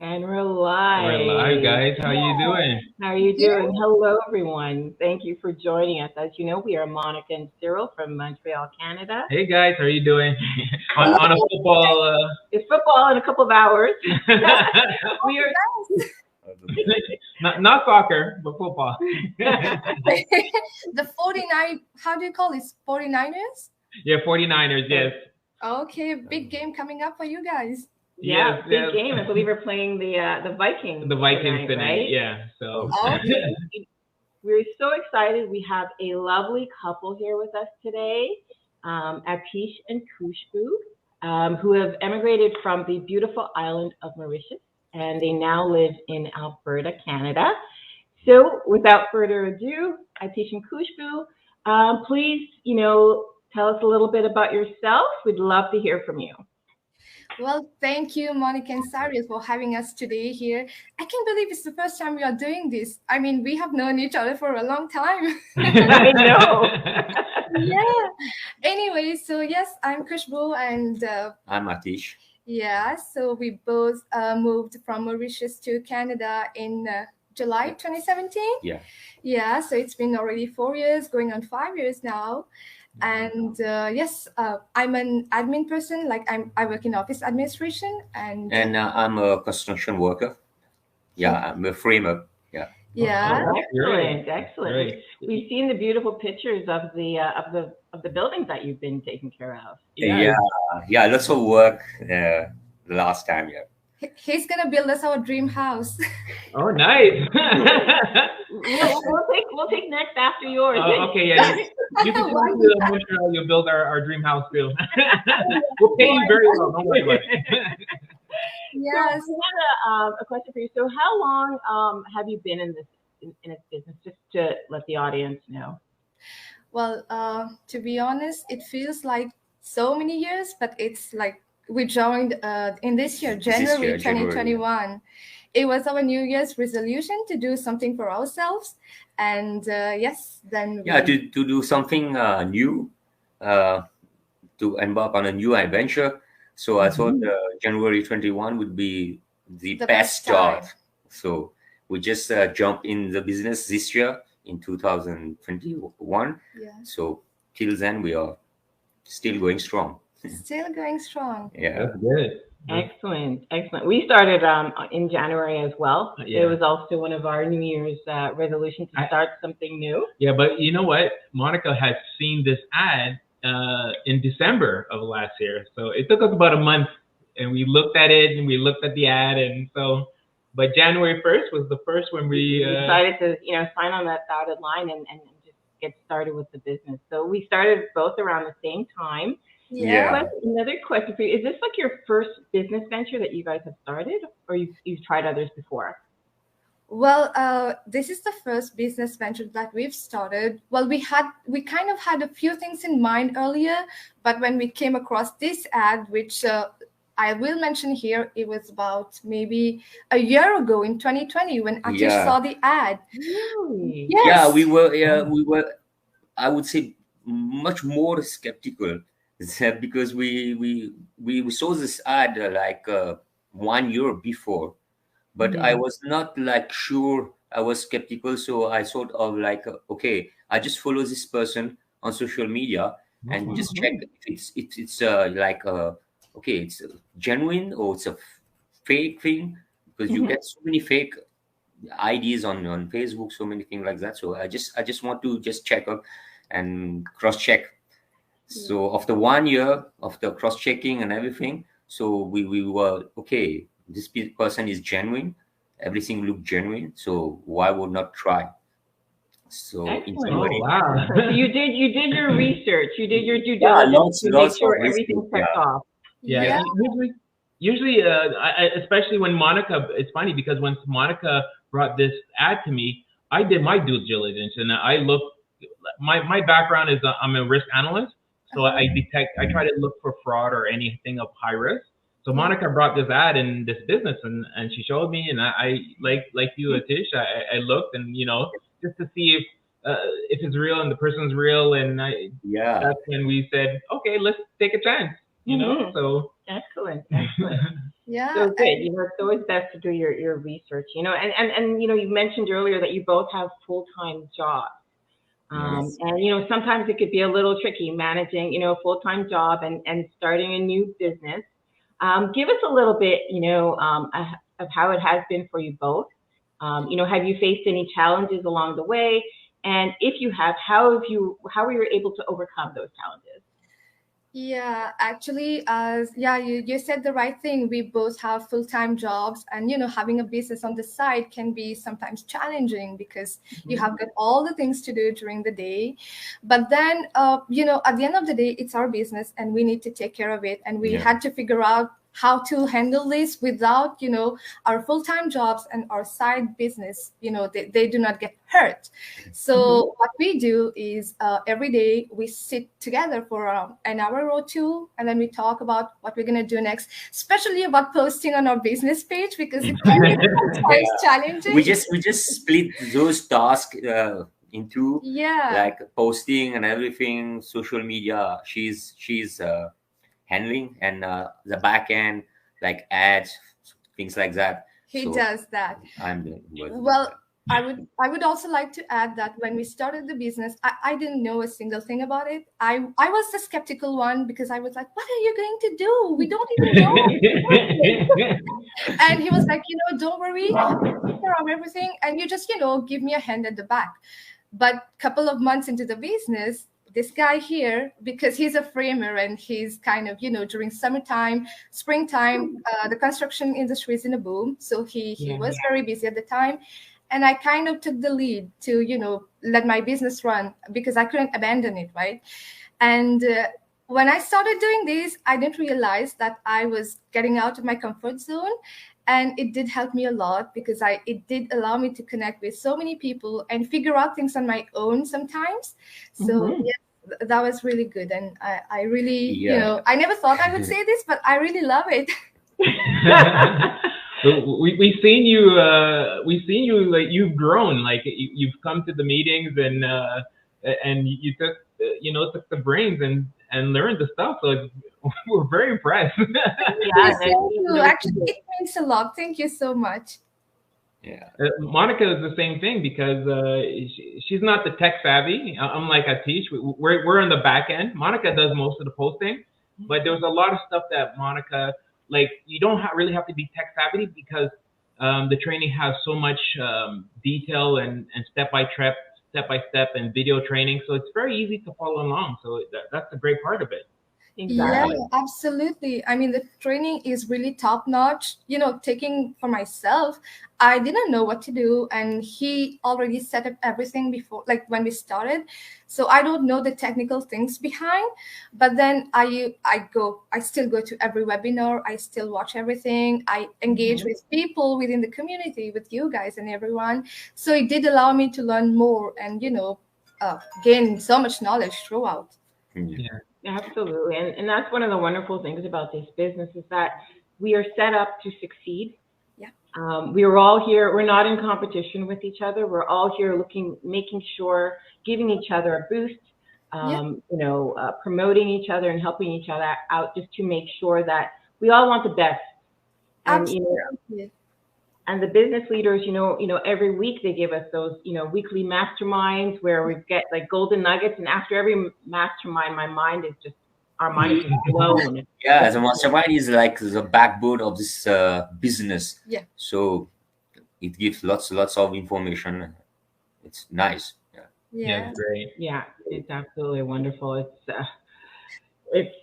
And we're We're live, live. guys. How you doing? How are you Yeah. doing? Hello, everyone. Thank you for joining us. As you know, we are Monica and Cyril from Montreal, Canada. Hey, guys. How you doing? on Hello. on a football. It's football in a couple of hours. We are not soccer, but football. The 49, how do you call it? 49ers? Yeah, 49ers. Yes. Okay, big game coming up for you guys. Yeah, Yes. big Yes. game. I believe we're playing the Vikings. The Vikings tonight. right? Yeah. So. Okay. We're so excited. We have a lovely couple here with us today, Atish and Kushbu, who have emigrated from the beautiful island of Mauritius, and they now live in Alberta, Canada. So, without further ado, Atish and Kushbu, please, tell us a little bit about yourself. We'd love to hear from you. Well, thank you, Monica and Cyril, for having us today here. I can't believe it's the first time we are doing this. I mean, we have known each other for a long time. I know. Yeah. Anyway, so yes, I'm Kushbu, and I'm Atish. yeah, so we both moved from Mauritius to Canada in July 2017. Yeah. Yeah, so it's been already 4 years, going on 5 years now. And yes, I'm an admin person. Like I work in office administration, and And I'm a construction worker. Yeah, I'm a framer. Yeah. yeah, Oh, Excellent, excellent. Great. We've seen the beautiful pictures of the buildings that you've been taking care of. Yeah. Yeah. Lots of work the last time. Yeah. he's gonna build us our dream house. Oh, nice. We'll take next after yours. Okay. Yeah. You can come to Montreal. You'll build our dream house too. We'll pay you very well. Don't worry about it. Yes. So we had a question for you. So how long have you been in this business? Just to let the audience know. Well, to be honest, it feels like so many years, but it's like we joined in this year, January 2021. It was our New Year's resolution to do something for ourselves, and yes, then Yeah. To do something new, to embark on a new adventure. So I thought January 21 would be the The best best time. start. So we just jumped in the business this year in 2021. yeah, So till then, we are still going strong. still going strong. Yeah. That's good. Excellent, excellent. We started in January as well. Yeah. It was also one of our New Year's resolutions to start something new. Yeah, but you know what? Monica had seen this ad in December of last year. So it took us about a month, and we looked at it and we looked at the ad, and so. But January 1st was the first when we. Decided to sign on that dotted line and just get started with the business. So we started both around the same time. Yeah. Another question for you: is this like your first business venture that you guys have started, or you've tried others before? Well, this is the first business venture that we've started. Well, we kind of had a few things in mind earlier, but when we came across this ad, which I will mention here, it was about maybe a year ago in 2020 when Atish Yeah. saw the ad. Really? Yes. Yeah, we were, I would say, much more skeptical because we saw this ad 1 year before, but I was not like sure. I was skeptical, so I sort of like, okay, I just follow this person on social media and just check if it's okay, it's genuine or it's a fake thing, because you get so many fake IDs on Facebook, so many things like that. So I just want to just check up and cross check. So after 1 year of the cross checking and everything, so we were okay. This person is genuine. Everything looked genuine. So why would not try? So in Excellent. Oh, wow. So you did your research. You did your due Yeah, diligence to make lots sure of everything research, checked off. Yeah, Yeah. usually, especially when Monica, it's funny because when Monica brought this ad to me, I did my due diligence and I looked. My background is I'm a risk analyst, so I try to look for fraud or anything of high risk. So Monica brought this ad in this business and she showed me, and I like you, Atish, I looked and just to see if it's real and the person's real, and Yeah. that's when we said, okay, let's take a chance. So Excellent, excellent. Yeah. So good. You know, it's always best to do your research, you know, and you know, you mentioned earlier that you both have full-time jobs. Yes. And you know, sometimes it could be a little tricky managing, you know, a full-time job and starting a new business. Give us a little bit, you know, of how it has been for you both. You know, have you faced any challenges along the way? And if you have, how were you able to overcome those challenges? Yeah, actually, yeah, you said the right thing. We both have full-time jobs, and having a business on the side can be sometimes challenging because you Mhm. have got all the things to do during the day. But then, at the end of the day, it's our business, and we need to take care of it. And we Yeah. had to figure out how to handle this without, our full-time jobs and our side business, they do not get hurt. Mhm. So what we do is every day we sit together for an hour or two, and then we talk about what we're going to do next, especially about posting on our business page because it can be sometimes Yeah. challenging. We just split those tasks into Yeah. like posting and everything, social media. She's handling, and the back end, like ads, things like that. He So does that. I'm doing both of Well, that. I would also like to add that when we started the business, I didn't know a single thing about it. I was the skeptical one because I was like, what are you going to do? We don't even know. And he was like, don't worry, I'll take care of everything. And you just, give me a hand at the back. But a couple of months into the business, this guy here, because he's a framer and he's kind of, during summertime, springtime, the construction industry is in a boom. So he Yeah. was very busy at the time. And I kind of took the lead to, let my business run because I couldn't abandon it, right? And when I started doing this, I didn't realize that I was getting out of my comfort zone. And it did help me a lot because it did allow me to connect with so many people and figure out things on my own sometimes. So Mhm. yeah, that was really good. And I really, Yeah. I never thought I would say this, but I really love it. We've seen you like you've grown, like you've come to the meetings and you took took the brains and learned the stuff. So we're very impressed. Yeah, Thank you. Actually, it means a lot. Thank you so much. Yeah. Monica is the same thing because she's not the tech savvy. Unlike Atish, we're in the back end. Monica does most of the posting, but there's a lot of stuff that Monica, like, you don't really have to be tech savvy because the training has so much detail and step by step and video training, so it's very easy to follow along. So that's the great part of it. Yeah, exactly. absolutely. I mean, the training is really top notch. Taking for myself, I didn't know what to do, and he already set up everything before, like when we started. So I don't know the technical things behind, but then I still go to every webinar. I still watch everything. I engage Mhm. with people within the community, with you guys and everyone. So it did allow me to learn more and gain so much knowledge throughout. Yeah. Yeah. Absolutely. And that's one of the wonderful things about this business is that we are set up to succeed. Yeah. We are all here. We're not in competition with each other. We're all here making sure, giving each other a boost, Yeah. promoting each other and helping each other out just to make sure that we all want the best. And, Absolutely. and the business leaders, every week they give us those, weekly masterminds where we get like golden nuggets. And after every mastermind, our mind is just blown. Yeah, the mastermind is like the backbone of this business. Yeah. So it gives lots of information. It's nice. Yeah. Yeah, Yeah. it's great. Yeah, it's absolutely wonderful.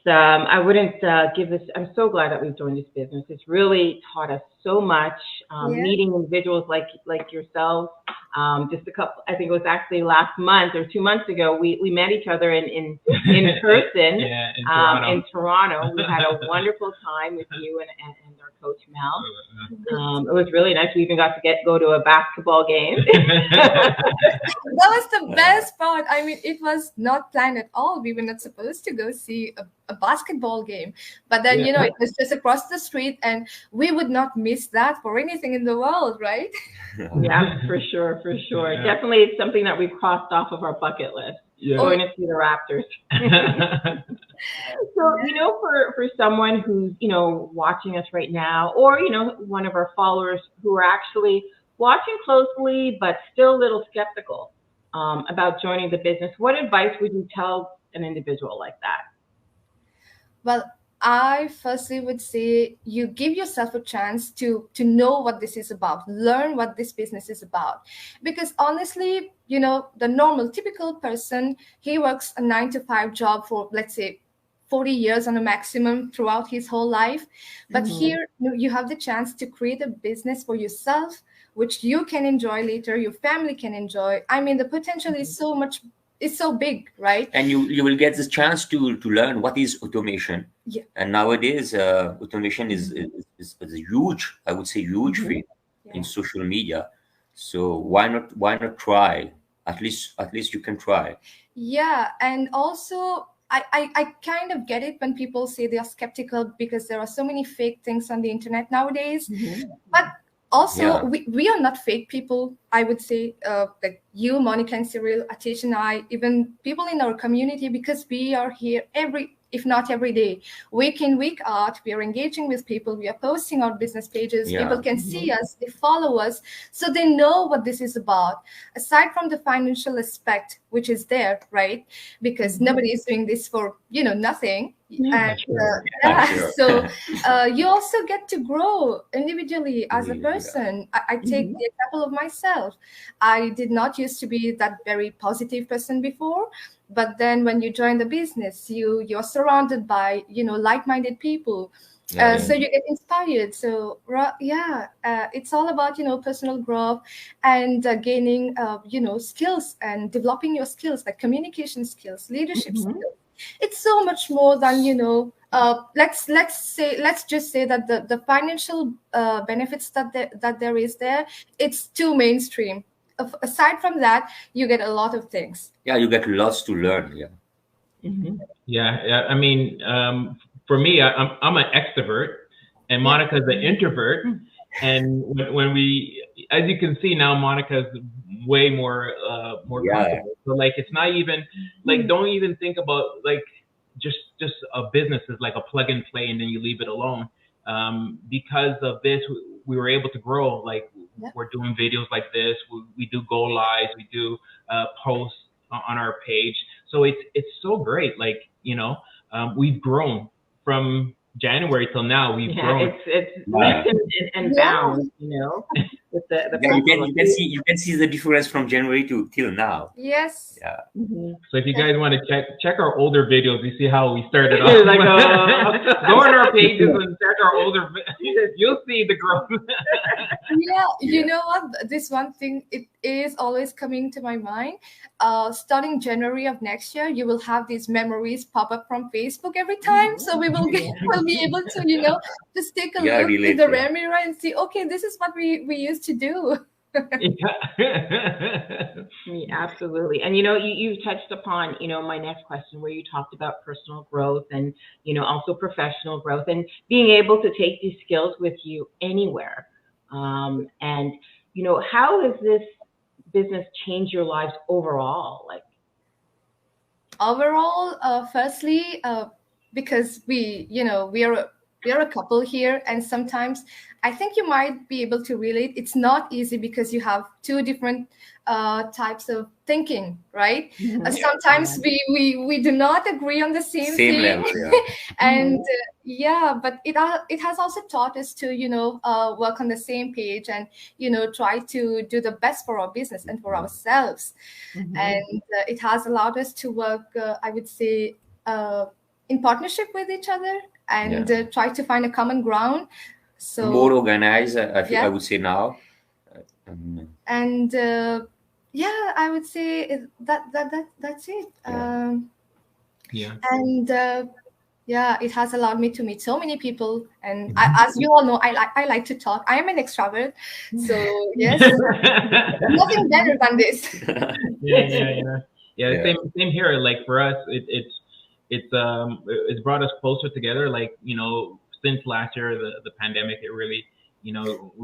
I wouldn't give this. I'm so glad that we've joined this business. It's really taught us so much. Yeah. Meeting individuals like yourselves. Just a couple. I think it was actually last month or 2 months ago. We met each other in person. Yeah, in Toronto. In Toronto. We had a wonderful time with you and our coach Mel. It was really nice. We even got to go to a basketball game. That was the best part. I mean, it was not planned at all. We were not supposed to go see a basketball game. But then, Yeah. it was just across the street, and we would not miss that for anything in the world, right? Yeah, for sure. Yeah. Definitely, it's something that we've crossed off of our bucket list. Yeah. Going to see the Raptors. So, for someone who's, watching us right now, or, one of our followers who are actually watching closely, but still a little skeptical about joining the business, what advice would you tell an individual like that? Well, I firstly would say you give yourself a chance to know what this is about, learn what this business is about. Because honestly, the normal, typical person, he works a 9 to 5 job for, let's say, 40 years on a maximum throughout his whole life. But here you have the chance to create a business for yourself, which you can enjoy later, your family can enjoy. I mean, the potential is so much, it's so big, right? And you will get this chance to learn what is automation. Yeah. And nowadays, automation is a huge, I would say, huge thing in social media. So why not try? At least you can try. Yeah, and also I kind of get it when people say they are skeptical because there are so many fake things on the internet nowadays. But also, we are not fake people, I would say, like you, Monica and Cyril, Atish and I, even people in our community, because we are here if not every day, week in, week out, we are engaging with people, we are posting our business pages, people can see us, they follow us, so they know what this is about. Aside from the financial aspect, which is there, right? Because nobody is doing this for, nothing. And so you also get to grow individually as a person. I take the example of myself. I did not used to be that very positive person before, but then when you join the business, you're surrounded by like-minded people. So you get inspired. So it's all about personal growth and gaining skills and developing your skills, like communication skills, leadership skills. It's so much more than let's just say that the financial benefits that there is there, it's too mainstream. Aside from that, you get a lot of things. Yeah, you get lots to learn. I mean, for me, I'm an extrovert, and Monica's an introvert. And when we, as you can see now, Monica's way more comfortable. So like, it's not even like, don't even think about like just a business is like a plug and play, and then you leave it alone. Because of this, we were able to grow. Like we're doing videos like this. We do go lives. We do posts on our page. So it's so great. Like we've grown from January till now. We've grown. It's leaps and bounds. With you can see the difference from January till now. Yes. Yeah. So if you guys want to check our older videos, you see how we started off. Like, go on our pages and check our older videos. You'll see the growth. You know what? This one thing, it is always coming to my mind. Starting January of next year, you will have these memories pop up from Facebook every time. So we will be able to, just take a look in the rear mirror and see, okay, this is what we used to do. Absolutely. And you touched upon my next question, where you talked about personal growth and also professional growth, and being able to take these skills with you anywhere. And how has this business changed your lives overall? Like overall, firstly, because we are a couple here, and sometimes I think you might be able to relate. It's not easy because you have two different types of thinking, right? Sometimes we do not agree on the same thing. Level, And but it has also taught us to work on the same page and try to do the best for our business and for ourselves. And it has allowed us to work, I would say, in partnership with each other and try to find a common ground. So more organized, I would say now. And I would say that's it. And it has allowed me to meet so many people. And as you all know, I like to talk. I am an extrovert, so yes, nothing better than this. Same here. Like for us, it's brought us closer together. Like since last year, the pandemic, it really we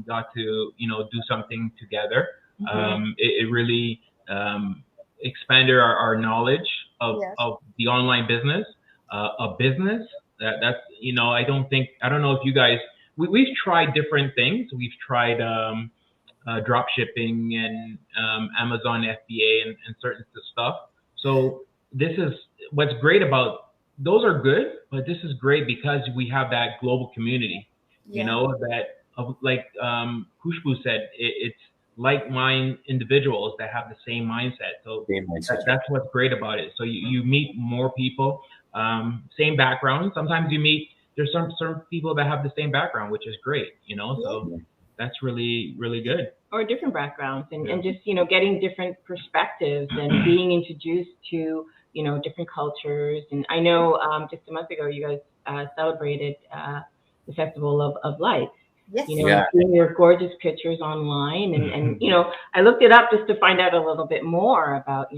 got to do something together. It really expanded our knowledge of the online business. a business. That's I don't know if you guys we've tried different things. We've tried drop shipping and Amazon FBA and certain stuff. So this is what's great about those are good, but this is great because we have that global community. Yeah. That like Khushbu said, it's like-minded individuals that have the same mindset. So that's what's great about it. So you meet more people, same background. Sometimes there's some people that have the same background, which is great. So that's really, really good. Or different backgrounds and just, getting different perspectives and being introduced to, different cultures. And I know just a month ago, you guys celebrated the Festival of Lights. Yes. Seeing your gorgeous pictures online. And I looked it up just to find out a little bit more about,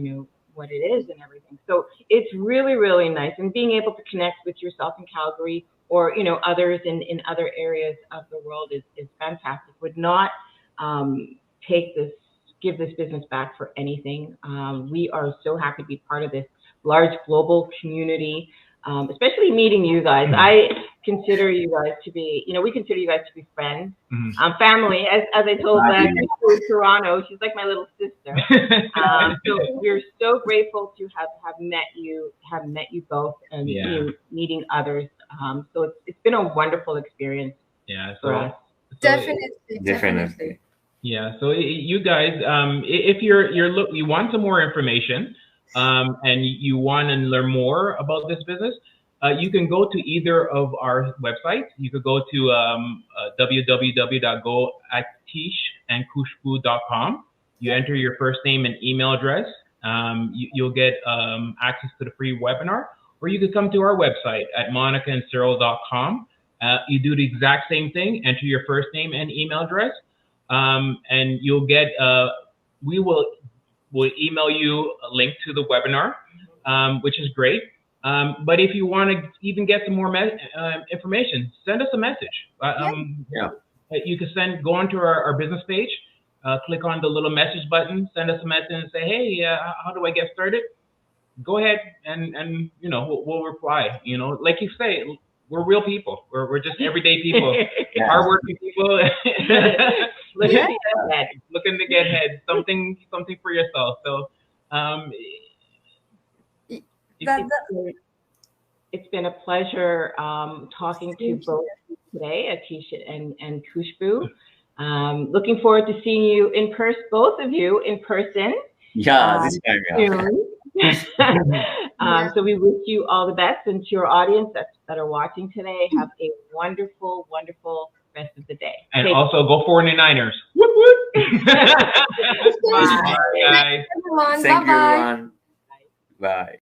what it is and everything. So it's really, really nice. And being able to connect with yourself in Calgary or, others in other areas of the world is fantastic. Would not give this business back for anything. We are so happy to be part of this large global community, especially meeting you guys. I consider you guys to be, we consider you guys to be friends, family. As I told in Toronto, she's like my little sister. So we're so grateful to have met you both, and meeting others. So it's been a wonderful experience. For us. Definitely. Yeah. So you guys, if you want some more information, and you want to learn more about this business, you can go to either of our websites. You could go to www.goaticheandkhushbu.com. You enter your first name and email address. You'll get access to the free webinar, or you could come to our website at monicaandcyril.com. You do the exact same thing. Enter your first name and email address, and you'll get. We'll email you a link to the webinar, which is great. But if you want to even get some more information, send us a message. You can go onto our business page, click on the little message button, send us a message and say, hey, how do I get started? Go ahead and we'll reply. Like you say, we're real people. We're just everyday people, hardworking people. Looking to get ahead, something for yourself. So it's been a pleasure talking to both today, Atish and Khushbu. Looking forward to seeing you in person, both of you in person. This time, So we wish you all the best, and to your audience that are watching today, have a wonderful, wonderful rest of the day. And also go 49ers. Whoop, whoop. Bye, guys. Thank you, everyone. Bye-bye. Bye.